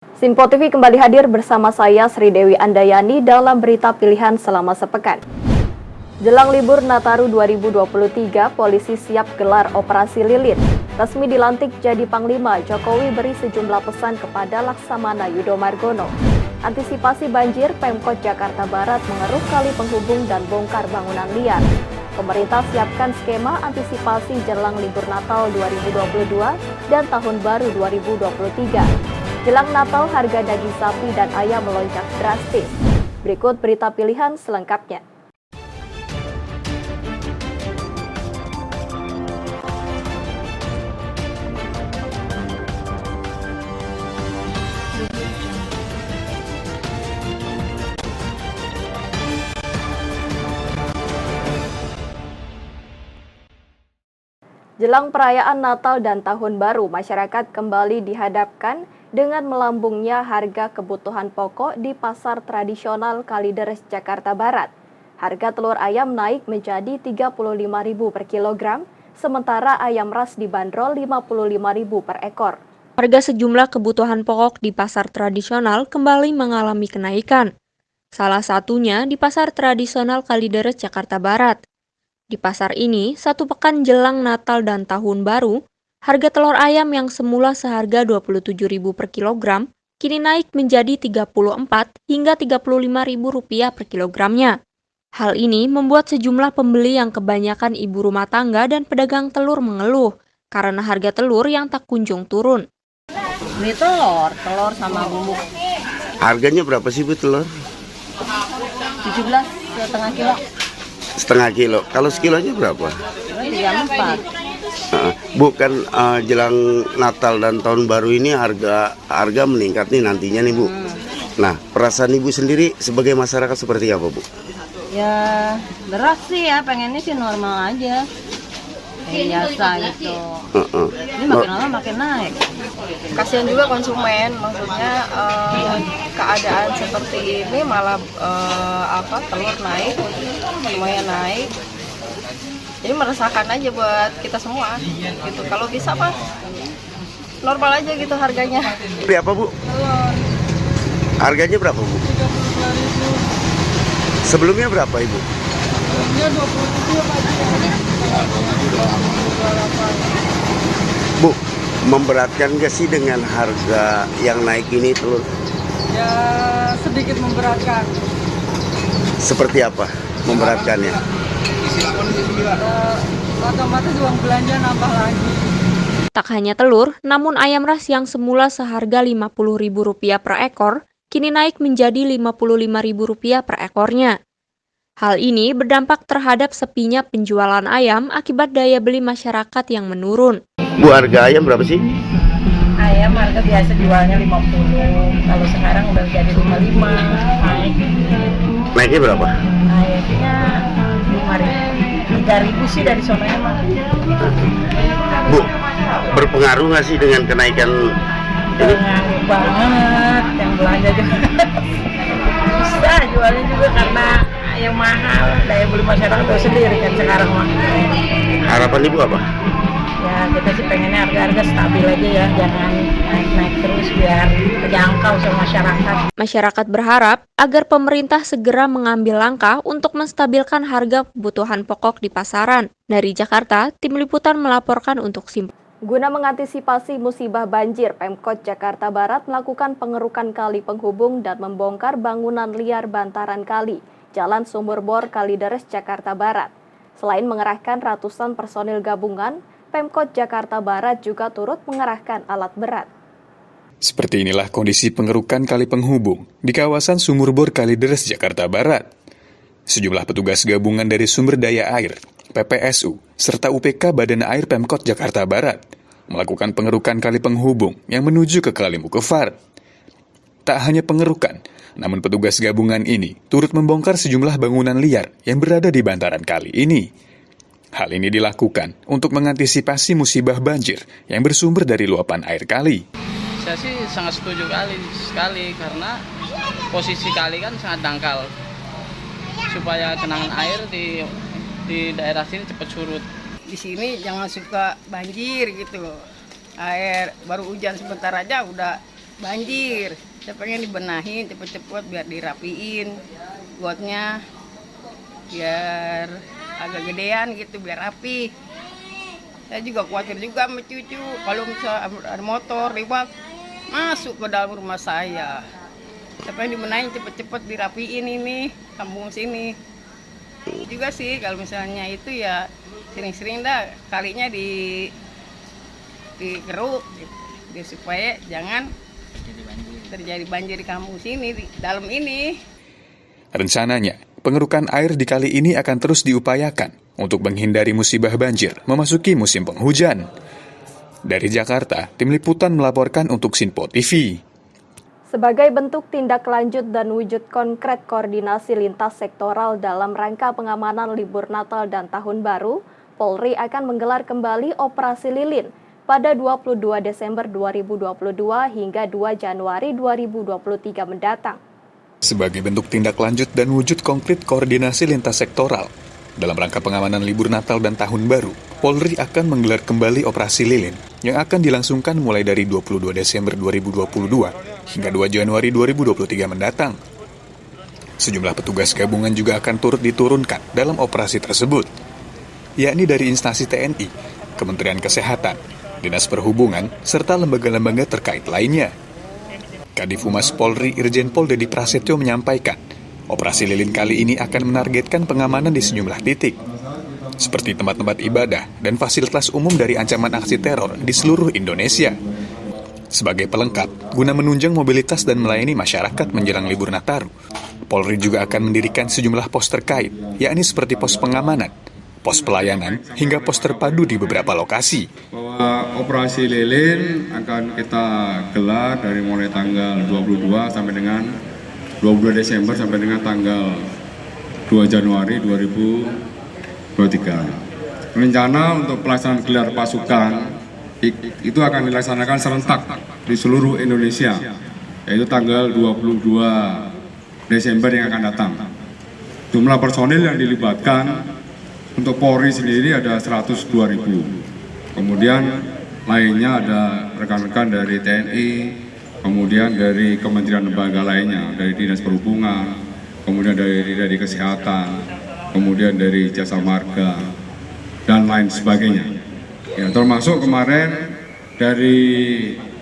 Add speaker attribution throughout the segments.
Speaker 1: Simpo TV kembali hadir bersama saya Sri Dewi Andayani dalam berita pilihan selama sepekan. Jelang libur Nataru 2023, polisi siap gelar operasi lilin. Resmi dilantik jadi Panglima, Jokowi beri sejumlah pesan kepada Laksamana Yudo Margono. Antisipasi banjir, Pemkot Jakarta Barat mengeruk kali penghubung dan bongkar bangunan liar. Pemerintah siapkan skema antisipasi jelang libur Natal 2022 dan Tahun Baru 2023. Jelang Natal, harga daging sapi dan ayam melonjak drastis. Berikut berita pilihan selengkapnya. Jelang perayaan Natal dan Tahun Baru, masyarakat kembali dihadapkan dengan melambungnya harga kebutuhan pokok di pasar tradisional Kalideres, Jakarta Barat. Harga telur ayam naik menjadi Rp35.000 per kilogram, sementara ayam ras dibanderol Rp55.000 per ekor.
Speaker 2: Harga sejumlah kebutuhan pokok di pasar tradisional kembali mengalami kenaikan. Salah satunya di pasar tradisional Kalideres, Jakarta Barat. Di pasar ini, satu pekan jelang Natal dan Tahun Baru, harga telur ayam yang semula seharga Rp27.000 per kilogram, kini naik menjadi Rp34 hingga Rp35.000 per kilogramnya. Hal ini membuat sejumlah pembeli yang kebanyakan ibu rumah tangga dan pedagang telur mengeluh karena harga telur yang tak kunjung turun.
Speaker 3: Ini telur sama bumbu.
Speaker 4: Harganya berapa sih Bu telur?
Speaker 3: 17 setengah kilo.
Speaker 4: Setengah kilo. Kalau sekilonya berapa?
Speaker 3: 34.
Speaker 4: Bukan jelang Natal dan Tahun Baru ini harga meningkat nih nantinya nih Bu. Nah, perasaan Ibu sendiri sebagai masyarakat seperti apa Bu?
Speaker 3: Ya berat sih ya, pengennya sih normal aja. Kayak biasa gitu. Ini makin lama makin naik.
Speaker 5: Kasihan juga konsumen, maksudnya keadaan seperti ini malah telur naik, semuanya naik. Jadi meresahkan aja buat kita semua gitu. Kalau bisa mah normal aja gitu harganya.
Speaker 4: Beli apa Bu?
Speaker 5: Telur
Speaker 4: Harganya berapa Bu?
Speaker 5: 35.000.
Speaker 4: Sebelumnya berapa Ibu?
Speaker 5: Sebelumnya 27
Speaker 4: Bu, memberatkan gak sih dengan harga yang naik ini telur?
Speaker 5: Ya sedikit memberatkan.
Speaker 4: Seperti apa memberatkannya?
Speaker 5: Otomatis uang belanja nambah lagi.
Speaker 2: Tak hanya telur, namun ayam ras yang semula seharga Rp50.000 per ekor, kini naik menjadi Rp55.000 per ekornya. Hal ini berdampak terhadap sepinya penjualan ayam akibat daya beli masyarakat yang menurun.
Speaker 4: Bu, harga ayam berapa sih?
Speaker 3: Ayam harga biasa jualnya 50. Kalau sekarang udah jadi 55. Naik.
Speaker 4: Naiknya berapa?
Speaker 3: Naiknya 5.000. 3.000 sih dari sononya mah.
Speaker 4: Bu, berpengaruh nggak sih dengan kenaikan ini?
Speaker 3: Pengaruh banget, yang belanja juga susah jualnya juga karena yang mahal, daya beli masyarakat tahu sendiri kan sekarang mah.
Speaker 4: Harapan Ibu apa?
Speaker 3: Ya kita sih pengennya harga-harga stabil aja ya, jangan naik-naik terus biar terjangkau sama masyarakat.
Speaker 2: Masyarakat berharap agar pemerintah segera mengambil langkah untuk menstabilkan harga kebutuhan pokok di pasaran. Dari Jakarta, Tim Liputan melaporkan untuk Simpo.
Speaker 1: Guna mengantisipasi musibah banjir, Pemkot Jakarta Barat melakukan pengerukan kali penghubung dan membongkar bangunan liar bantaran kali, Jalan Sumur Bor Kalideres, Jakarta Barat. Selain mengerahkan ratusan personil gabungan, Pemkot Jakarta Barat juga turut mengerahkan alat berat.
Speaker 6: Seperti inilah kondisi pengerukan kali penghubung di kawasan Sumur Bor Kalideres, Jakarta Barat. Sejumlah petugas gabungan dari Sumber Daya Air, PPSU, serta UPK Badan Air Pemkot Jakarta Barat melakukan pengerukan kali penghubung yang menuju ke Kali Mukefar. Tak hanya pengerukan, namun petugas gabungan ini turut membongkar sejumlah bangunan liar yang berada di bantaran kali ini. Hal ini dilakukan untuk mengantisipasi musibah banjir yang bersumber dari luapan air kali.
Speaker 7: Saya sih sangat setuju sekali karena posisi kali kan sangat dangkal. Supaya genangan air di daerah sini cepat surut.
Speaker 5: Di sini jangan suka banjir gitu. Air baru hujan sebentar aja udah
Speaker 8: banjir. Saya pengen dibenahin cepet-cepet biar dirapiin gotnya, biar agak gedean gitu, biar rapi. Saya juga khawatir juga sama cucu, kalau misalnya ada motor lewat masuk ke dalam rumah saya. Saya pengen dibenahin cepet-cepet dirapiin ini, kampung sini. Juga sih kalau misalnya itu ya sering-sering dah kalinya dikeruk gitu, biar supaya jangan terjadi banjir di kampung sini, di dalam ini.
Speaker 6: Rencananya, pengerukan air di kali ini akan terus diupayakan untuk menghindari musibah banjir memasuki musim penghujan. Dari Jakarta, Tim Liputan melaporkan untuk Sinpo TV.
Speaker 1: Sebagai bentuk tindak lanjut dan wujud konkret koordinasi lintas sektoral dalam rangka pengamanan libur Natal dan Tahun Baru, Polri akan menggelar kembali Operasi Lilin pada 22 Desember 2022 hingga 2 Januari 2023 mendatang.
Speaker 6: Sebagai bentuk tindak lanjut dan wujud konkret koordinasi lintas sektoral, dalam rangka pengamanan libur Natal dan Tahun Baru, Polri akan menggelar kembali Operasi Lilin yang akan dilangsungkan mulai dari 22 Desember 2022 hingga 2 Januari 2023 mendatang. Sejumlah petugas gabungan juga akan turut diturunkan dalam operasi tersebut, yakni dari instansi TNI, Kementerian Kesehatan, Dinas Perhubungan, serta lembaga-lembaga terkait lainnya. Kadif Humas Polri Irjen Pol Dedi Prasetyo menyampaikan, operasi lilin kali ini akan menargetkan pengamanan di sejumlah titik, seperti tempat-tempat ibadah dan fasilitas umum dari ancaman aksi teror di seluruh Indonesia. Sebagai pelengkap, guna menunjang mobilitas dan melayani masyarakat menjelang libur Nataru, Polri juga akan mendirikan sejumlah pos terkait, yakni seperti pos pengamanan, pos pelayanan, hingga pos terpadu di beberapa lokasi.
Speaker 9: Bahwa operasi lilin akan kita gelar dari mulai tanggal 22 sampai dengan 22 Desember sampai dengan tanggal 2 Januari 2023. Rencana untuk pelaksanaan gelar pasukan itu akan dilaksanakan serentak di seluruh Indonesia, yaitu tanggal 22 Desember yang akan datang. Jumlah personil yang dilibatkan untuk Polri sendiri ada 102.000. Kemudian lainnya ada rekan-rekan dari TNI, kemudian dari kementerian lembaga lainnya, dari Dinas Perhubungan, kemudian dari Kesehatan, kemudian dari Jasa Marga, dan lain sebagainya. Ya, termasuk kemarin dari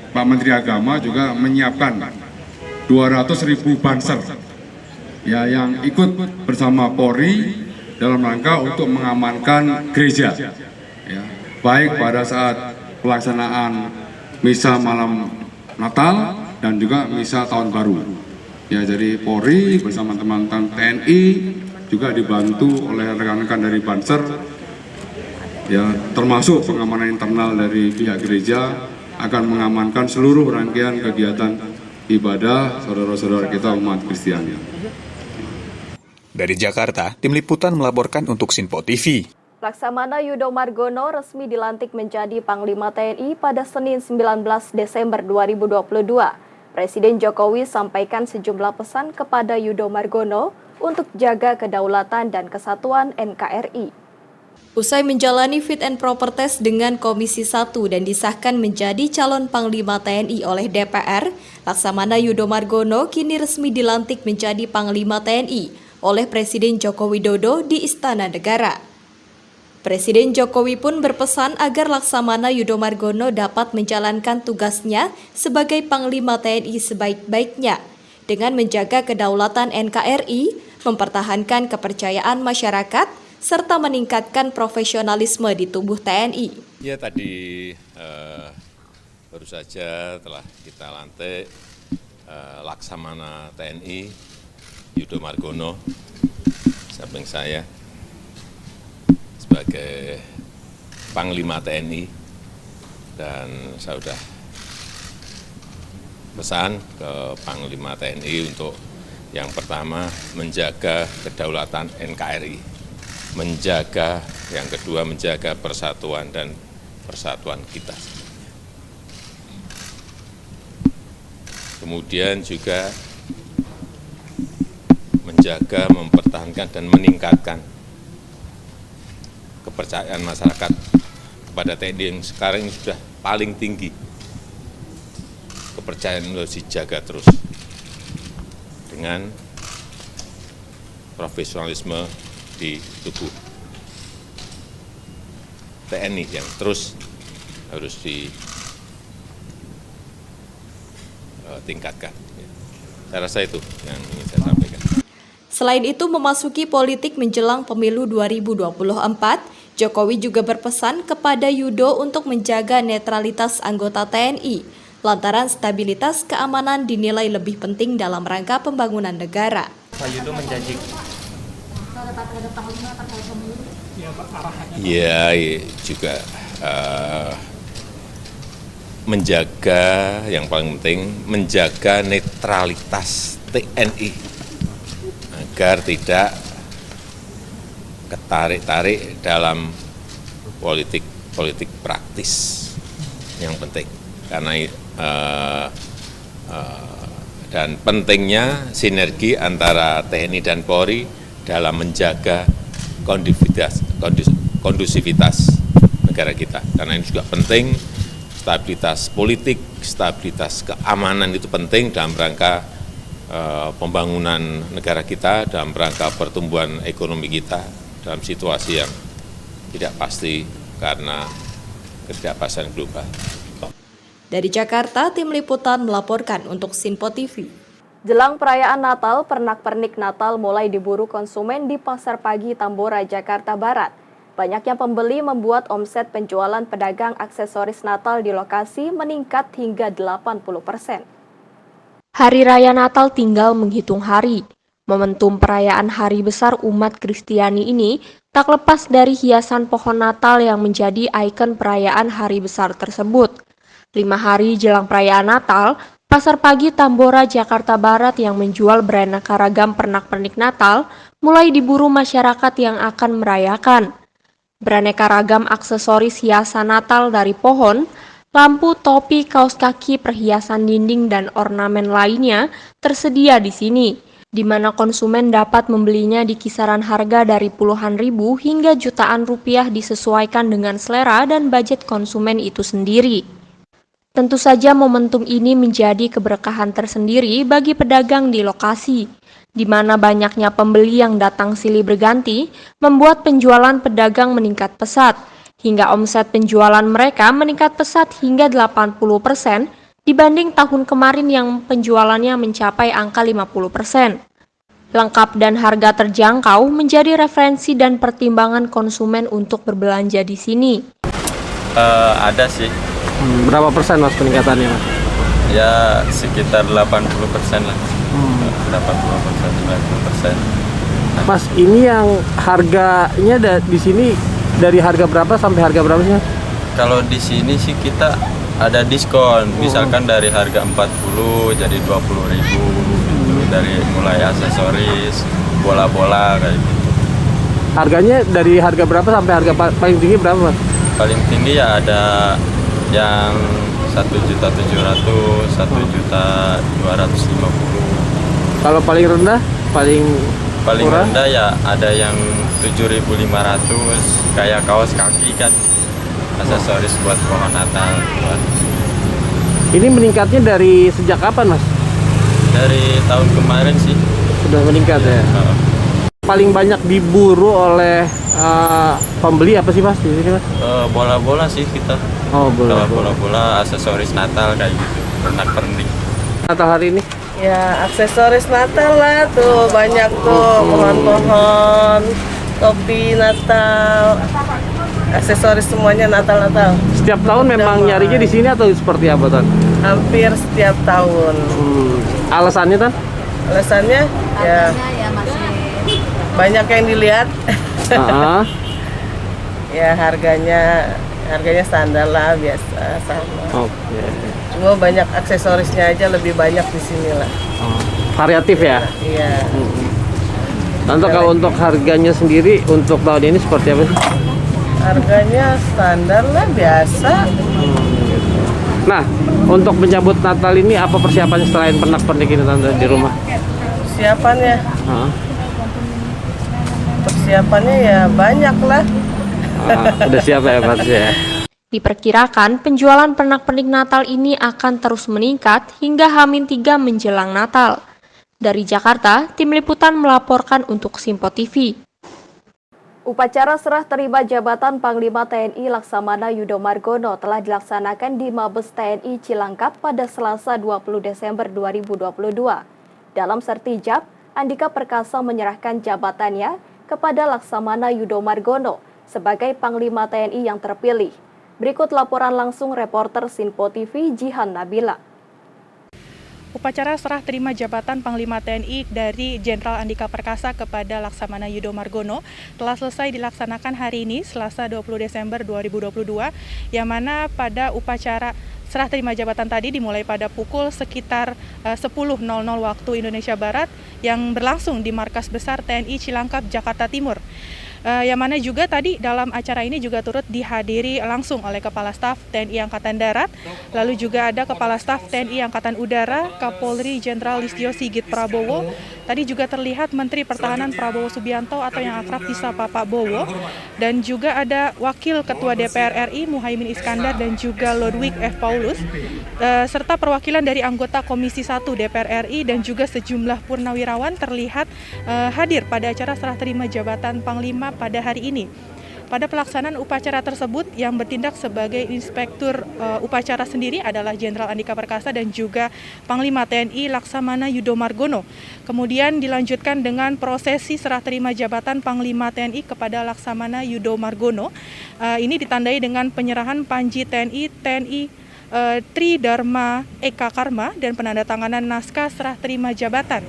Speaker 9: Pak Menteri Agama juga menyiapkan 200.000 banser ya, yang ikut bersama Polri dalam rangka untuk mengamankan gereja, ya, baik pada saat pelaksanaan misa malam Natal dan juga misa Tahun Baru. Ya, jadi Polri bersama teman-teman TNI juga dibantu oleh rekan-rekan dari Banser, ya, termasuk pengamanan internal dari pihak gereja akan mengamankan seluruh rangkaian kegiatan ibadah saudara-saudara kita umat Kristiani.
Speaker 6: Dari Jakarta, Tim Liputan melaporkan untuk Sinpo TV.
Speaker 1: Laksamana Yudo Margono resmi dilantik menjadi Panglima TNI pada Senin 19 Desember 2022. Presiden Jokowi sampaikan sejumlah pesan kepada Yudo Margono untuk jaga kedaulatan dan kesatuan NKRI. Usai menjalani fit and proper test dengan Komisi 1 dan disahkan menjadi calon Panglima TNI oleh DPR, Laksamana Yudo Margono kini resmi dilantik menjadi Panglima TNI oleh Presiden Joko Widodo di Istana Negara. Presiden Jokowi pun berpesan agar Laksamana Yudo Margono dapat menjalankan tugasnya sebagai Panglima TNI sebaik-baiknya dengan menjaga kedaulatan NKRI, mempertahankan kepercayaan masyarakat, serta meningkatkan profesionalisme di tubuh TNI.
Speaker 10: Ya, tadi baru saja telah kita lantik Laksamana TNI Yudo Margono samping saya sebagai Panglima TNI, dan saya sudah pesan ke Panglima TNI untuk yang pertama menjaga kedaulatan NKRI, yang kedua menjaga persatuan dan persatuan kita. Kemudian juga menjaga, mempertahankan dan meningkatkan kepercayaan masyarakat kepada TNI yang sekarang ini sudah paling tinggi. kepercayaan itu harus dijaga terus dengan profesionalisme di tubuh TNI yang terus harus ditingkatkan. Saya rasa itu yang ingin saya sampaikan.
Speaker 1: Selain itu, memasuki politik menjelang pemilu 2024, Jokowi juga berpesan kepada Yudo untuk menjaga netralitas anggota TNI, lantaran stabilitas keamanan dinilai lebih penting dalam rangka pembangunan negara.
Speaker 11: Pak Yudo menjanjikan.
Speaker 10: Ya, juga menjaga, yang paling penting menjaga netralitas TNI agar tidak ketarik-tarik dalam politik praktis yang penting, karena dan pentingnya sinergi antara TNI dan Polri dalam menjaga kondusivitas negara kita, karena ini juga penting. Stabilitas politik, stabilitas keamanan itu penting dalam rangka pembangunan negara kita, dalam rangka pertumbuhan ekonomi kita dalam situasi yang tidak pasti karena ketidakpastian global.
Speaker 1: Dari Jakarta, Tim Liputan melaporkan untuk Sinpo TV.
Speaker 2: Jelang perayaan Natal, pernak-pernik Natal mulai diburu konsumen di Pasar Pagi Tambora, Jakarta Barat. Banyaknya pembeli membuat omset penjualan pedagang aksesoris Natal di lokasi meningkat hingga 80%.
Speaker 12: Hari Raya Natal tinggal menghitung hari. Momentum perayaan Hari Besar umat Kristiani ini tak lepas dari hiasan pohon Natal yang menjadi ikon perayaan Hari Besar tersebut. 5 hari jelang perayaan Natal, Pasar Pagi Tambora, Jakarta Barat yang menjual beraneka ragam pernak-pernik Natal mulai diburu masyarakat yang akan merayakan. Beraneka ragam aksesoris hiasan Natal dari pohon, lampu, topi, kaos kaki, perhiasan dinding, dan ornamen lainnya tersedia di sini, di mana konsumen dapat membelinya di kisaran harga dari puluhan ribu hingga jutaan rupiah disesuaikan dengan selera dan budget konsumen itu sendiri. Tentu saja momentum ini menjadi keberkahan tersendiri bagi pedagang di lokasi, di mana banyaknya pembeli yang datang silih berganti membuat penjualan pedagang meningkat pesat, hingga omset penjualan mereka meningkat pesat hingga 80% dibanding tahun kemarin yang penjualannya mencapai angka 50%. Lengkap dan harga terjangkau menjadi referensi dan pertimbangan konsumen untuk berbelanja di sini.
Speaker 11: Ada sih.
Speaker 13: Berapa persen mas peningkatannya mas?
Speaker 11: Ya sekitar 80% lah. 80%, 90%.
Speaker 13: Mas, ini yang harganya di sini dari harga berapa sampai harga berapa sih?
Speaker 11: Kalau di sini sih kita ada diskon, misalkan dari harga 40 jadi 20.000 gitu, dari mulai aksesoris, bola-bola kayak gitu.
Speaker 13: Harganya dari harga berapa sampai harga paling tinggi berapa mas?
Speaker 11: Paling tinggi ya ada yang 1.700.000, 1.250.000.
Speaker 13: Kalau paling rendah, paling murah?
Speaker 11: Rendah ya ada yang 7.500, kayak kaos kaki kan, aksesoris buat pohon Natal.
Speaker 13: Ini meningkatnya dari sejak kapan mas?
Speaker 11: Dari tahun kemarin sih.
Speaker 13: Sudah meningkat ya? Paling banyak diburu oleh pembeli apa sih mas di sini mas?
Speaker 11: Bola-bola sih kita.
Speaker 13: Oh
Speaker 11: bola-bola, aksesoris Natal kayak gitu, pernak-pernik.
Speaker 13: Natal hari ini?
Speaker 5: Ya aksesoris Natal lah tuh, banyak tuh, pohon-pohon, topi Natal, aksesoris semuanya Natal.
Speaker 13: Setiap tahun memang nyarinya di sini atau seperti apa Tan?
Speaker 5: Hampir setiap tahun.
Speaker 13: Alasannya Tan?
Speaker 5: Alasannya ya banyak yang dilihat. Ya harganya standar lah, biasa sama.
Speaker 13: Oke.
Speaker 5: Cuma banyak aksesorisnya aja, lebih banyak di sini lah.
Speaker 13: Variatif ya?
Speaker 5: Iya.
Speaker 13: Tante, kalau untuk harganya sendiri untuk tahun ini seperti apa sih?
Speaker 5: Harganya standar lah, biasa.
Speaker 13: Nah, untuk menyambut Natal ini apa persiapannya selain pernak-pernik ini Tante di rumah?
Speaker 5: Persiapannya ya banyak lah.
Speaker 13: Udah siap ya pasti ya?
Speaker 12: Diperkirakan penjualan pernak-pernik Natal ini akan terus meningkat hingga H-3 menjelang Natal. Dari Jakarta, Tim Liputan melaporkan untuk Simpo TV.
Speaker 1: Upacara serah terima jabatan Panglima TNI Laksamana Yudo Margono telah dilaksanakan di Mabes TNI Cilangkap pada Selasa 20 Desember 2022. Dalam sertijab, Andika Perkasa menyerahkan jabatannya kepada Laksamana Yudo Margono sebagai Panglima TNI yang terpilih. Berikut laporan langsung reporter Simpo TV Jihan Nabila.
Speaker 14: Upacara serah terima jabatan Panglima TNI dari Jenderal Andika Perkasa kepada Laksamana Yudo Margono telah selesai dilaksanakan hari ini, Selasa 20 Desember 2022, yang mana pada upacara serah terima jabatan tadi dimulai pada pukul sekitar 10.00 waktu Indonesia Barat yang berlangsung di Markas Besar TNI Cilangkap, Jakarta Timur. Yang mana juga tadi dalam acara ini juga turut dihadiri langsung oleh Kepala Staf TNI Angkatan Darat, lalu juga ada Kepala Staf TNI Angkatan Udara, Kapolri Jenderal Listio Sigit Prabowo, tadi juga terlihat Menteri Pertahanan Prabowo Subianto atau yang akrab disapa Pak Bowo, dan juga ada Wakil Ketua DPR RI Muhaimin Iskandar dan juga Ludwig F. Paulus, serta perwakilan dari anggota Komisi 1 DPR RI dan juga sejumlah purnawirawan terlihat hadir pada acara serah terima jabatan Panglima pada hari ini. Pada pelaksanaan upacara tersebut yang bertindak sebagai inspektur upacara sendiri adalah Jenderal Andika Perkasa dan juga Panglima TNI Laksamana Yudo Margono. Kemudian dilanjutkan dengan prosesi serah terima jabatan Panglima TNI kepada Laksamana Yudo Margono. Ini ditandai dengan penyerahan Panji TNI Tri Dharma Eka Karma dan penandatanganan naskah serah terima jabatan.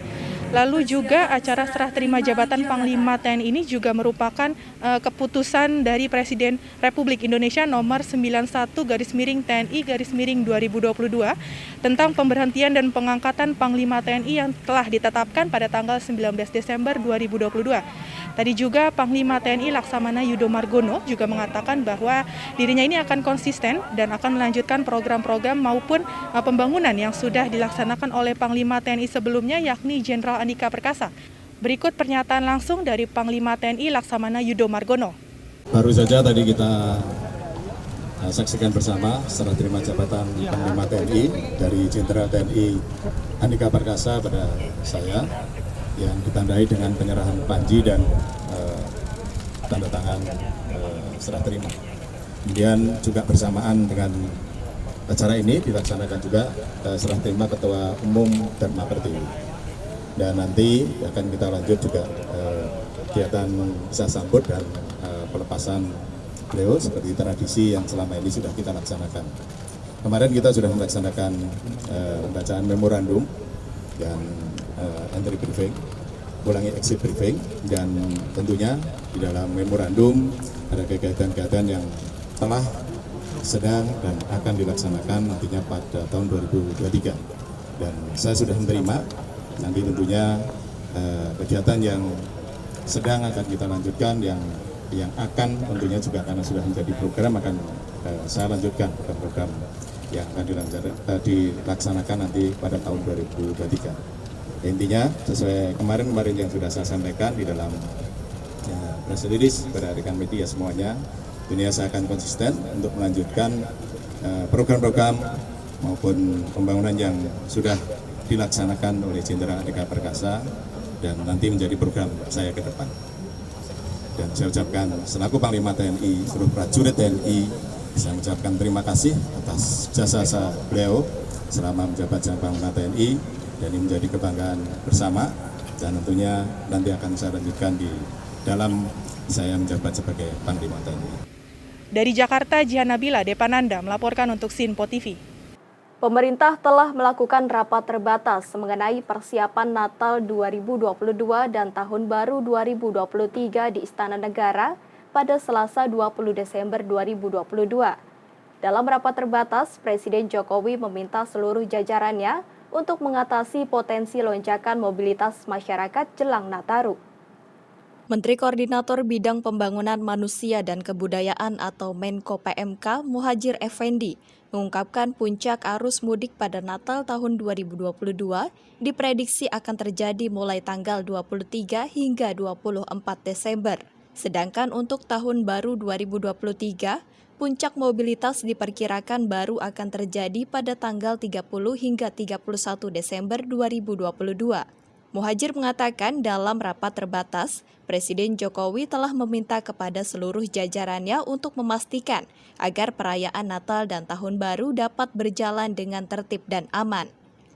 Speaker 14: Lalu juga acara serah terima jabatan Panglima TNI ini juga merupakan keputusan dari Presiden Republik Indonesia nomor 91/TNI/2022 tentang pemberhentian dan pengangkatan Panglima TNI yang telah ditetapkan pada tanggal 19 Desember 2022. Tadi juga Panglima TNI Laksamana Yudo Margono juga mengatakan bahwa dirinya ini akan konsisten dan akan melanjutkan program-program maupun pembangunan yang sudah dilaksanakan oleh Panglima TNI sebelumnya, yakni Jenderal Andika Perkasa. Berikut pernyataan langsung dari Panglima TNI Laksamana Yudo Margono.
Speaker 15: Baru saja tadi kita saksikan bersama serah terima jabatan Panglima TNI dari Jenderal TNI Andika Perkasa pada saya, yang ditandai dengan penyerahan panji dan tanda tangan serah terima. Kemudian juga bersamaan dengan acara ini dilaksanakan juga serah terima Ketua Umum Dharma Pertiwi. Dan nanti akan kita lanjut juga kegiatan bisa sambut dan pelepasan beliau seperti tradisi yang selama ini sudah kita laksanakan. Kemarin kita sudah melaksanakan pembacaan memorandum dan entry briefing, ulangi exit briefing, dan tentunya di dalam memorandum ada kegiatan-kegiatan yang telah, sedang, dan akan dilaksanakan nantinya pada tahun 2023. Dan saya sudah menerima nanti tentunya kegiatan yang sedang akan kita lanjutkan, yang akan tentunya juga karena sudah menjadi program akan saya lanjutkan program yang akan dilaksanakan nanti pada tahun 2023. Intinya sesuai kemarin yang sudah saya sampaikan di dalam press release kepada rekan media semuanya, dunia saya akan konsisten untuk melanjutkan program-program maupun pembangunan yang sudah dilaksanakan oleh Jenderal Andika Perkasa dan nanti menjadi program saya ke depan. Dan saya ucapkan selaku Panglima TNI, seluruh prajurit TNI, saya mengucapkan terima kasih atas jasa beliau selama menjabat sebagai Panglima TNI. Dan ini menjadi kebanggaan bersama, dan tentunya nanti akan saya lanjutkan di dalam saya menjabat sebagai Panglima TNI.
Speaker 14: Dari Jakarta, Jihan Nabila Depananda melaporkan untuk Simpo TV.
Speaker 1: Pemerintah telah melakukan rapat terbatas mengenai persiapan Natal 2022 dan Tahun Baru 2023 di Istana Negara pada Selasa 20 Desember 2022. Dalam rapat terbatas, Presiden Jokowi meminta seluruh jajarannya untuk mengatasi potensi lonjakan mobilitas masyarakat jelang Nataru. Menteri Koordinator Bidang Pembangunan Manusia dan Kebudayaan atau Menko PMK Muhadjir Effendi mengungkapkan puncak arus mudik pada Natal tahun 2022 diprediksi akan terjadi mulai tanggal 23 hingga 24 Desember. Sedangkan untuk Tahun Baru 2023, puncak mobilitas diperkirakan baru akan terjadi pada tanggal 30 hingga 31 Desember 2022. Muhadjir mengatakan dalam rapat terbatas, Presiden Jokowi telah meminta kepada seluruh jajarannya untuk memastikan agar perayaan Natal dan Tahun Baru dapat berjalan dengan tertib dan aman.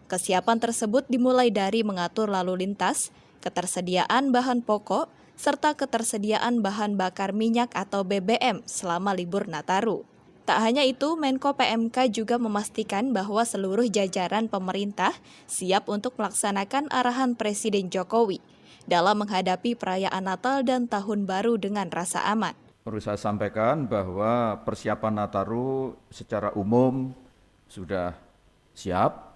Speaker 1: Kesiapan tersebut dimulai dari mengatur lalu lintas, ketersediaan bahan pokok, serta ketersediaan bahan bakar minyak atau BBM selama libur Nataru. Tak hanya itu, Menko PMK juga memastikan bahwa seluruh jajaran pemerintah siap untuk melaksanakan arahan Presiden Jokowi dalam menghadapi perayaan Natal dan Tahun Baru dengan rasa aman.
Speaker 16: Perlu saya sampaikan bahwa persiapan Nataru secara umum sudah siap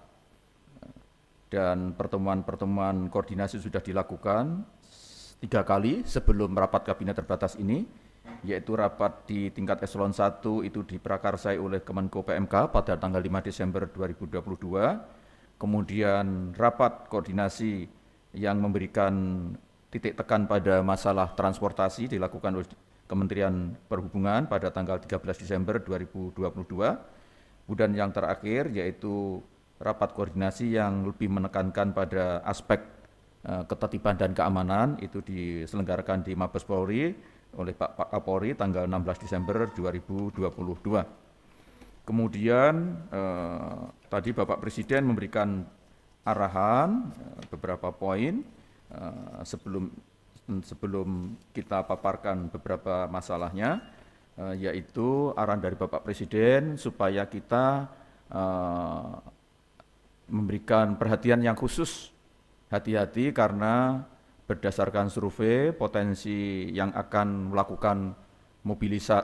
Speaker 16: dan pertemuan-pertemuan koordinasi sudah dilakukan 3 kali sebelum rapat kabinet terbatas ini, yaitu rapat di tingkat eselon 1 itu diprakarsai oleh Kemenko PMK pada tanggal 5 Desember 2022, kemudian rapat koordinasi yang memberikan titik tekan pada masalah transportasi dilakukan oleh Kementerian Perhubungan pada tanggal 13 Desember 2022, kemudian yang terakhir yaitu rapat koordinasi yang lebih menekankan pada aspek ketertiban dan keamanan itu diselenggarakan di Mabes Polri oleh Pak Kapolri tanggal 16 Desember 2022. Kemudian tadi Bapak Presiden memberikan arahan beberapa poin sebelum kita paparkan beberapa masalahnya, yaitu arahan dari Bapak Presiden supaya kita memberikan perhatian yang khusus, hati-hati karena berdasarkan survei, potensi yang akan melakukan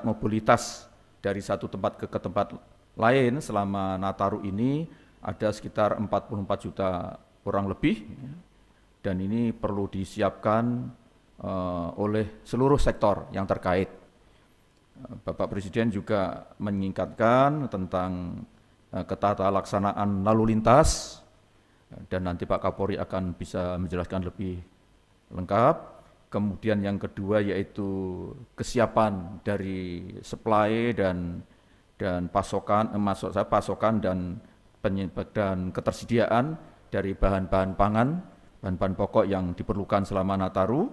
Speaker 16: mobilitas dari satu tempat ke tempat lain selama Nataru ini ada sekitar 44 juta orang lebih, dan ini perlu disiapkan oleh seluruh sektor yang terkait. Bapak Presiden juga mengingatkan tentang ketatalaksanaan lalu lintas, dan nanti Pak Kapolri akan bisa menjelaskan lebih lengkap. Kemudian yang kedua yaitu kesiapan dari supply dan pasokan dan ketersediaan dari bahan-bahan pangan, bahan-bahan pokok yang diperlukan selama Nataru.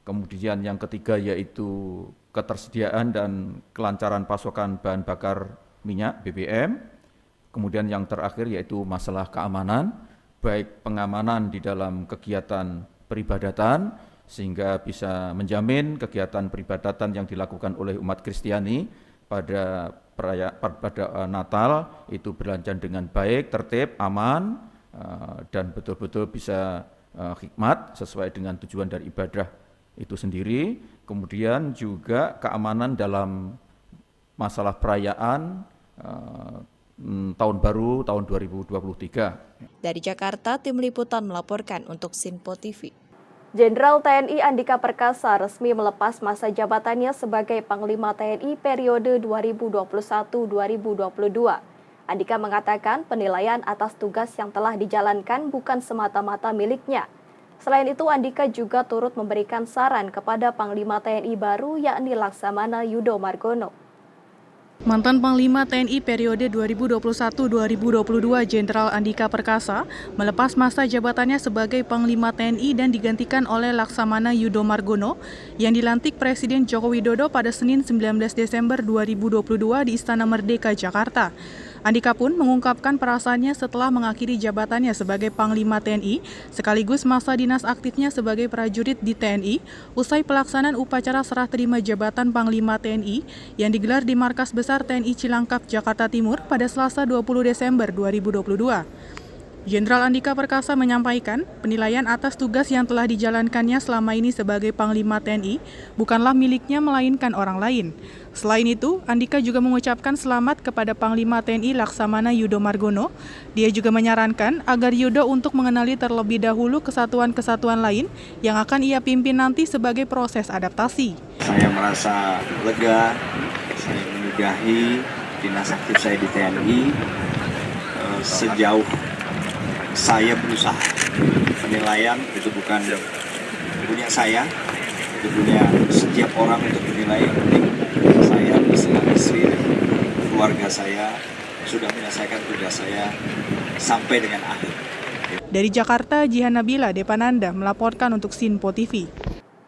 Speaker 16: Kemudian yang ketiga yaitu ketersediaan dan kelancaran pasokan bahan bakar minyak BBM. Kemudian yang terakhir yaitu masalah keamanan, baik pengamanan di dalam kegiatan peribadatan sehingga bisa menjamin kegiatan peribadatan yang dilakukan oleh umat Kristiani pada Natal itu berjalan dengan baik, tertib, aman, dan betul-betul bisa hikmat sesuai dengan tujuan dari ibadah itu sendiri. Kemudian juga keamanan dalam masalah perayaan Tahun Baru tahun 2023.
Speaker 1: Dari Jakarta, Tim Liputan melaporkan untuk Sinpo TV. Jenderal TNI Andika Perkasa resmi melepas masa jabatannya sebagai Panglima TNI periode 2021-2022. Andika mengatakan penilaian atas tugas yang telah dijalankan bukan semata-mata miliknya. Selain itu, Andika juga turut memberikan saran kepada Panglima TNI baru yakni Laksamana Yudo Margono.
Speaker 14: Mantan Panglima TNI periode 2021-2022 Jenderal Andika Perkasa melepas masa jabatannya sebagai Panglima TNI dan digantikan oleh Laksamana Yudo Margono yang dilantik Presiden Joko Widodo pada Senin 19 Desember 2022 di Istana Merdeka, Jakarta. Andika pun mengungkapkan perasaannya setelah mengakhiri jabatannya sebagai Panglima TNI sekaligus masa dinas aktifnya sebagai prajurit di TNI usai pelaksanaan upacara serah terima jabatan Panglima TNI yang digelar di Markas Besar TNI Cilangkap, Jakarta Timur pada Selasa 20 Desember 2022. Jenderal Andika Perkasa menyampaikan penilaian atas tugas yang telah dijalankannya selama ini sebagai Panglima TNI bukanlah miliknya melainkan orang lain. Selain itu, Andika juga mengucapkan selamat kepada Panglima TNI Laksamana Yudo Margono. Dia juga menyarankan agar Yudo untuk mengenali terlebih dahulu kesatuan-kesatuan lain yang akan ia pimpin nanti sebagai proses adaptasi.
Speaker 17: Saya merasa lega, saya menyudahi dinas aktif saya di TNI sejauh saya berusaha. Penilaian itu bukan punya saya, itu punya setiap orang untuk menilai. Yang penting saya bersama istri dan keluarga saya sudah menyelesaikan tugas saya sampai dengan akhir.
Speaker 14: Dari Jakarta, Jihan Nabila Depananda melaporkan untuk Sinpo TV.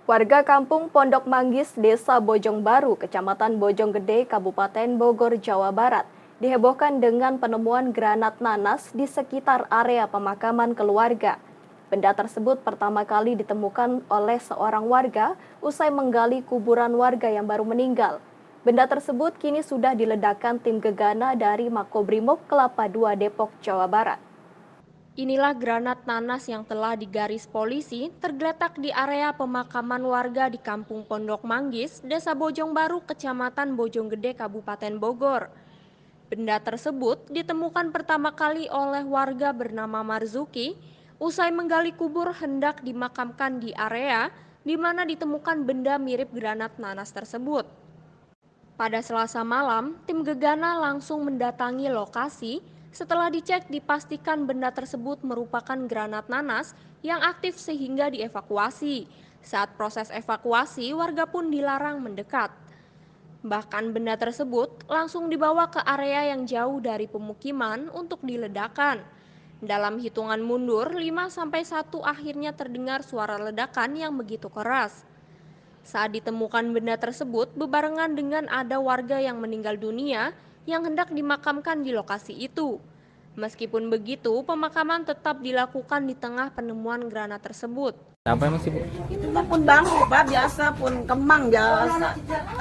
Speaker 1: Warga kampung Pondok Manggis, Desa Bojong Baru, Kecamatan Bojonggede, Kabupaten Bogor, Jawa Barat, dihebohkan dengan penemuan granat nanas di sekitar area pemakaman keluarga. Benda tersebut pertama kali ditemukan oleh seorang warga usai menggali kuburan warga yang baru meninggal. Benda tersebut kini sudah diledakkan tim gegana dari Makobrimob Kelapa II Depok, Jawa Barat.
Speaker 12: Inilah granat nanas yang telah digaris polisi tergeletak di area pemakaman warga di Kampung Pondok Manggis, Desa Bojong Baru, Kecamatan Bojonggede, Kabupaten Bogor. Benda tersebut ditemukan pertama kali oleh warga bernama Marzuki usai menggali kubur hendak dimakamkan di area di mana ditemukan benda mirip granat nanas tersebut. Pada Selasa malam, tim gegana langsung mendatangi lokasi. Setelah dicek dipastikan benda tersebut merupakan granat nanas yang aktif sehingga dievakuasi. Saat proses evakuasi, warga pun dilarang mendekat. Bahkan benda tersebut langsung dibawa ke area yang jauh dari pemukiman untuk diledakkan. Dalam hitungan mundur 5-1 akhirnya terdengar suara ledakan yang begitu keras. Saat ditemukan benda tersebut bebarengan dengan ada warga yang meninggal dunia yang hendak dimakamkan di lokasi itu. Meskipun begitu, pemakaman tetap dilakukan di tengah penemuan granat tersebut.
Speaker 3: Apa emang sih, Bu?
Speaker 18: Itu mah pun bangku, Pak, biasa pun kemang biasa.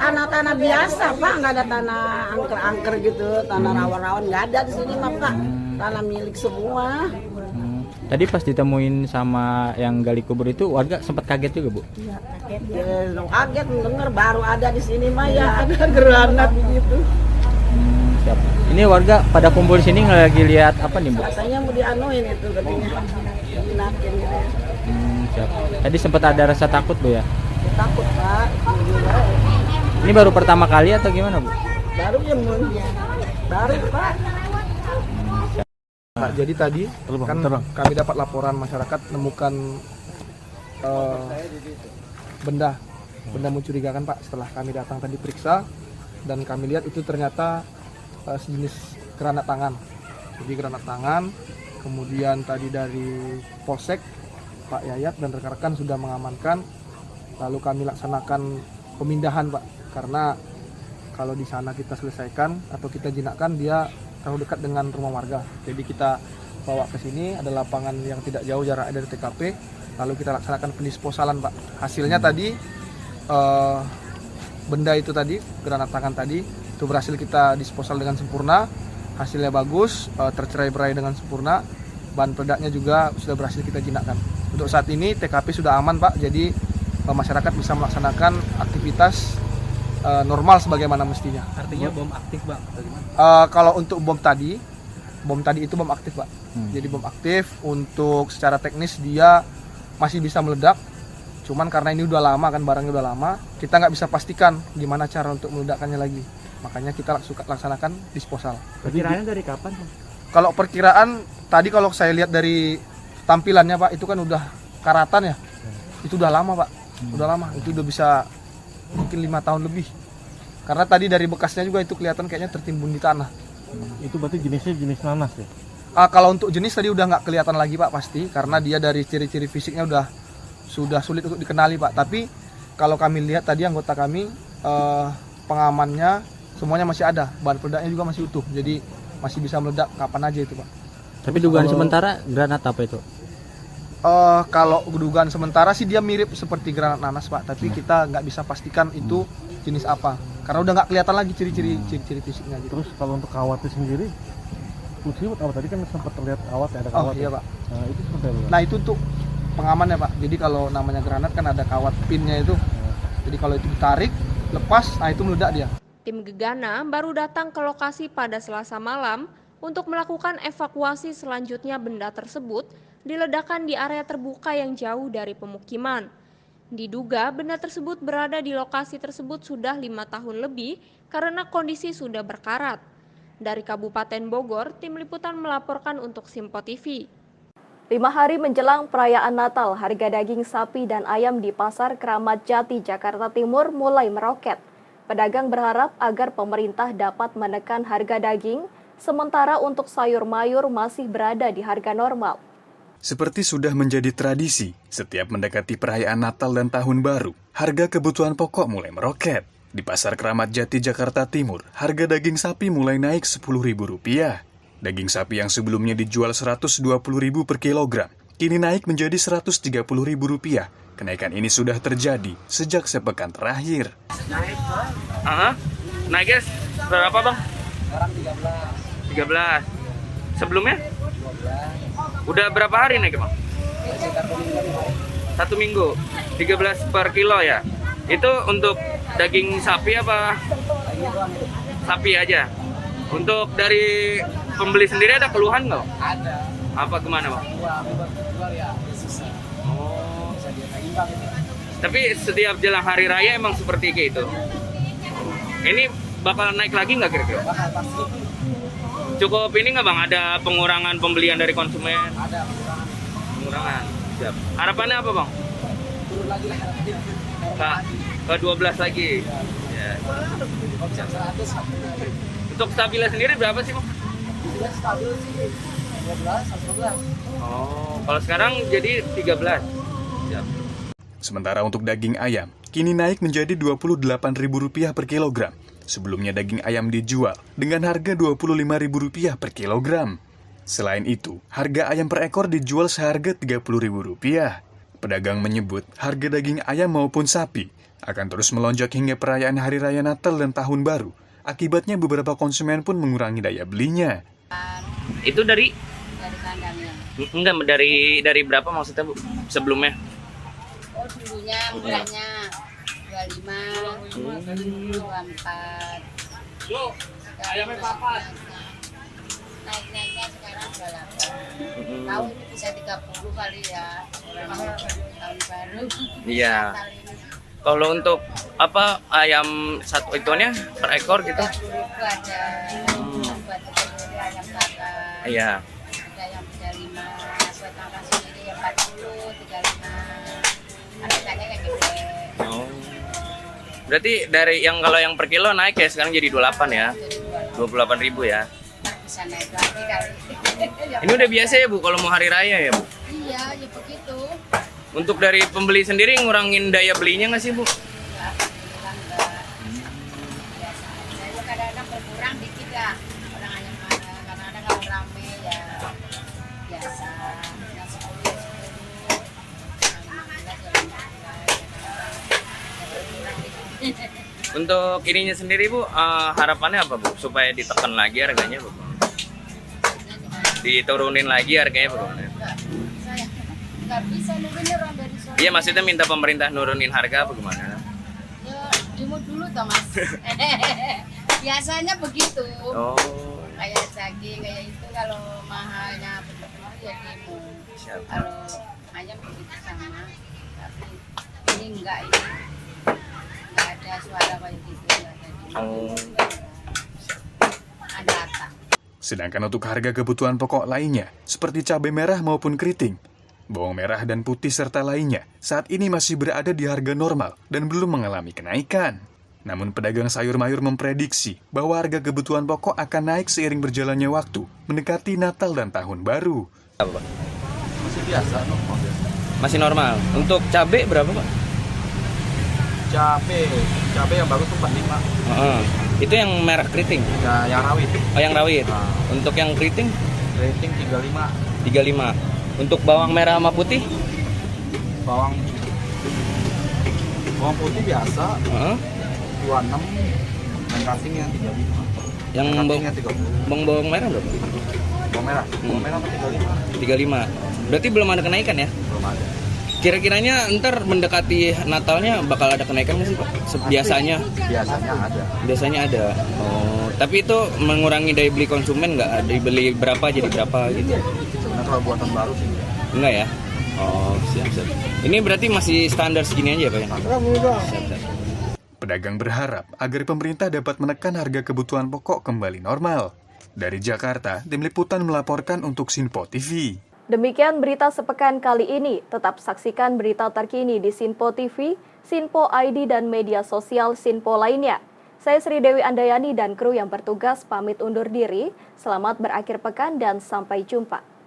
Speaker 18: Tanah-tanah biasa, Pak, nggak ada tanah angker-angker gitu, tanah rawan-rawan nggak ada di sini, mah, Pak. Tanah milik semua.
Speaker 3: Tadi pas ditemuin sama yang gali kubur itu warga sempat kaget juga, Bu?
Speaker 18: Iya, kaget. Ya, kaget mendengar baru ada di sini mah ya ada granat gitu.
Speaker 3: Siap. Ini warga pada kumpul di sini lagi lihat apa nih, Bu?
Speaker 18: Katanya mau dianuin itu katanya. Dinakin gitu ya.
Speaker 3: Siap. Tadi sempat ada rasa takut, Bu ya?
Speaker 18: Takut, Pak.
Speaker 3: Ini baru pertama kali atau gimana, Bu?
Speaker 18: Baru ya, baru, Pak.
Speaker 13: Nah, jadi tadi kan kami dapat laporan masyarakat menemukan benda mencurigakan, Pak. Setelah kami datang tadi periksa dan kami lihat itu ternyata sejenis granat tangan. Jadi granat tangan. Kemudian tadi dari Polsek Pak Yayat dan rekan-rekan sudah mengamankan. Lalu kami laksanakan pemindahan, Pak, karena kalau di sana kita selesaikan atau kita jinakkan dia terlalu dekat dengan rumah warga. Jadi kita bawa ke sini, ada lapangan yang tidak jauh jarak dari TKP, lalu kita laksanakan pendisposalan, Pak. Hasilnya tadi benda itu tadi, granat tangan tadi, itu berhasil kita disposal dengan sempurna. Hasilnya bagus, tercerai-berai dengan sempurna. Bahan peledaknya juga sudah berhasil kita jinakkan. Untuk saat ini TKP sudah aman, Pak. Jadi masyarakat bisa melaksanakan aktivitas normal sebagaimana mestinya.
Speaker 3: Artinya bom aktif, Bang?
Speaker 13: Kalau untuk bom tadi itu bom aktif, Pak. Jadi bom aktif. Untuk secara teknis dia masih bisa meledak. Cuman karena ini udah lama kan, barangnya udah lama, kita nggak bisa pastikan gimana cara untuk meledakkannya lagi. Makanya kita laksanakan disposal.
Speaker 3: Perkiraannya dari kapan, Bang?
Speaker 13: Kalau perkiraan tadi kalau saya lihat dari tampilannya, Pak, itu kan udah karatan ya. Itu udah lama, Pak. Udah lama. Itu udah bisa mungkin 5 tahun lebih. Karena tadi dari bekasnya juga itu kelihatan kayaknya tertimbun di tanah.
Speaker 19: Itu berarti jenisnya jenis nanas ya?
Speaker 13: Kalau untuk jenis tadi udah nggak kelihatan lagi, Pak, pasti. Karena dia dari ciri-ciri fisiknya sudah sulit untuk dikenali, Pak. Tapi kalau kami lihat tadi anggota kami, pengamannya semuanya masih ada. Bahan peledaknya juga masih utuh. Jadi masih bisa meledak kapan aja itu, Pak.
Speaker 3: Tapi dugaan sementara granat apa itu?
Speaker 13: Kalau dugaan sementara sih dia mirip seperti granat nanas, Pak. Tapi kita nggak bisa pastikan itu jenis apa. Karena udah nggak kelihatan lagi ciri-ciri fisiknya gitu.
Speaker 19: Terus kalau untuk kawatnya sendiri, fungsi apa tadi kan sempat terlihat kawat ya, ada kawat.
Speaker 13: Oh iya, Pak.
Speaker 19: Nah itu seperti apa?
Speaker 13: Nah itu untuk pengamannya, Pak. Jadi kalau namanya granat kan ada kawat pinnya itu. Jadi kalau itu ditarik, lepas, nah itu meledak dia.
Speaker 12: Tim gegana baru datang ke lokasi pada Selasa malam untuk melakukan evakuasi selanjutnya. Benda tersebut diledakkan di area terbuka yang jauh dari pemukiman. Diduga benda tersebut berada di lokasi tersebut sudah 5 tahun lebih karena kondisi sudah berkarat. Dari Kabupaten Bogor, tim liputan melaporkan untuk Sinpo TV.
Speaker 1: 5 hari menjelang perayaan Natal, harga daging sapi dan ayam di Pasar Keramat Jati, Jakarta Timur mulai meroket. Pedagang berharap agar pemerintah dapat menekan harga daging, sementara untuk sayur mayur masih berada di harga normal.
Speaker 6: Seperti sudah menjadi tradisi, setiap mendekati perayaan Natal dan Tahun Baru, harga kebutuhan pokok mulai meroket. Di Pasar Keramat Jati, Jakarta Timur, harga daging sapi mulai naik Rp10.000. Daging sapi yang sebelumnya dijual Rp120.000 per kilogram, kini naik menjadi Rp130.000. Kenaikan ini sudah terjadi sejak sepekan terakhir.
Speaker 20: Naik guys, berapa bang?
Speaker 3: Sekarang
Speaker 20: 13. Sebelumnya? Udah berapa hari naik bang? 1 minggu. 13 per kilo ya? Itu untuk daging sapi apa? Sapi aja. Untuk dari pembeli sendiri ada keluhan nggak?
Speaker 3: Ada.
Speaker 20: Apa gimana bang?
Speaker 3: Jual ya susah.
Speaker 20: Oh.
Speaker 3: Bisa dia lagi bang.
Speaker 20: Tapi setiap jelang hari raya emang seperti kayak itu. Ini bakal naik lagi nggak kira-kira?
Speaker 3: Bakal pasti.
Speaker 20: Cukup ini nggak bang? Ada pengurangan pembelian dari konsumen?
Speaker 3: Ada
Speaker 20: pengurangan. Siap. Harapannya apa bang?
Speaker 3: Turun lagi lah.
Speaker 20: Ke 12 lagi. Ya. Untuk stabilnya sendiri berapa sih bang?
Speaker 3: Stabil sih 12 11.
Speaker 20: Oh, kalau sekarang jadi 13. Siap.
Speaker 6: Sementara untuk daging ayam, kini naik menjadi Rp28.000 per kilogram. Sebelumnya daging ayam dijual dengan harga Rp25.000 per kilogram. Selain itu, harga ayam per ekor dijual seharga Rp30.000. Pedagang menyebut harga daging ayam maupun sapi akan terus melonjak hingga perayaan Hari Raya Natal dan Tahun Baru. Akibatnya beberapa konsumen pun mengurangi daya belinya.
Speaker 20: Itu dari
Speaker 8: kandangnya.
Speaker 20: Enggak, dari berapa maksudnya Bu? Sebelumnya?
Speaker 8: Oh, dulunya murahnya 25, 24. Ayamnya papat. Naik-naiknya sekarang 28. Tahu ini bisa 30 kali ya. Tahun baru.
Speaker 20: Iya. Kalau untuk apa ayam satu itunya per ekor gitu?
Speaker 8: 30.000 ada. Buat sendiri ayam bakar.
Speaker 20: Iya.
Speaker 8: Ada yang 35, buat makan sendiri yang 40, 35. Harganya yang gede.
Speaker 20: Oh. Berarti dari yang kalau yang per kilo naik ya sekarang jadi 28 ya? 28.000 ya?
Speaker 8: Bisa naik lagi kali.
Speaker 20: Ini udah biasa ya Bu kalau mau hari raya ya Bu?
Speaker 8: Iya, ya begitu.
Speaker 20: Untuk dari pembeli sendiri ngurangin daya belinya nggak sih Bu?
Speaker 8: Enggak, enggak. Biasa aja. Kadang-kadang berkurang dikit ya. Kadang-kadang kalau rame ya biasa. Yang 10.
Speaker 20: Untuk ininya sendiri Bu, harapannya apa Bu? Supaya ditekan lagi harganya Bu? Diturunin lagi harganya Bu?
Speaker 8: Nggak bisa nurunin orang dari sore.
Speaker 20: Iya, maksudnya minta pemerintah nurunin harga apa gimana?
Speaker 8: Ya, dimut dulu toh Mas. Biasanya begitu.
Speaker 20: Oh.
Speaker 8: Kayak daging, kayak itu kalau mahalnya benar-benar ya dimut. Kalau ayam begitu sama. Tapi ini enggak ini. Enggak ada suara kayak gitu. Ada rata.
Speaker 6: Sedangkan untuk harga kebutuhan pokok lainnya, seperti cabai merah maupun keriting, bawang merah dan putih serta lainnya, saat ini masih berada di harga normal dan belum mengalami kenaikan. Namun pedagang sayur mayur memprediksi bahwa harga kebutuhan pokok akan naik seiring berjalannya waktu, mendekati Natal dan Tahun Baru.
Speaker 16: Masih biasa, normal.
Speaker 20: Masih normal. Untuk cabai berapa Pak?
Speaker 16: Cabai yang bagus tuh 45.
Speaker 20: Itu yang merah keriting?
Speaker 16: Ya, yang rawit.
Speaker 20: Oh, yang rawit. Untuk yang keriting?
Speaker 16: Keriting 35.
Speaker 20: 35. Untuk bawang merah sama putih?
Speaker 16: Bawang putih biasa. 26. Dan kasing yang 35.
Speaker 20: Yang bawang merah berapa?
Speaker 16: Bawang merah 35.
Speaker 20: 35. Berarti belum ada kenaikan ya?
Speaker 16: Belum ada.
Speaker 20: Kira-kiranya ntar mendekati Natalnya bakal ada kenaikan nggak sih Pak? Biasanya
Speaker 16: ada.
Speaker 20: Biasanya ada. Oh, tapi itu mengurangi daya beli konsumen nggak? Daya beli berapa jadi berapa gitu?
Speaker 16: Sebenarnya kalau buatan baru sih
Speaker 20: enggak ya? Oh, siap. Ini berarti masih standar segini aja Pak ya? Siap.
Speaker 6: Pedagang berharap agar pemerintah dapat menekan harga kebutuhan pokok kembali normal. Dari Jakarta, Tim Liputan melaporkan untuk Sinpo TV.
Speaker 1: Demikian berita sepekan kali ini. Tetap saksikan berita terkini di Sinpo TV, Sinpo ID, dan media sosial Sinpo lainnya. Saya Sri Dewi Andayani dan kru yang bertugas pamit undur diri. Selamat berakhir pekan dan sampai jumpa.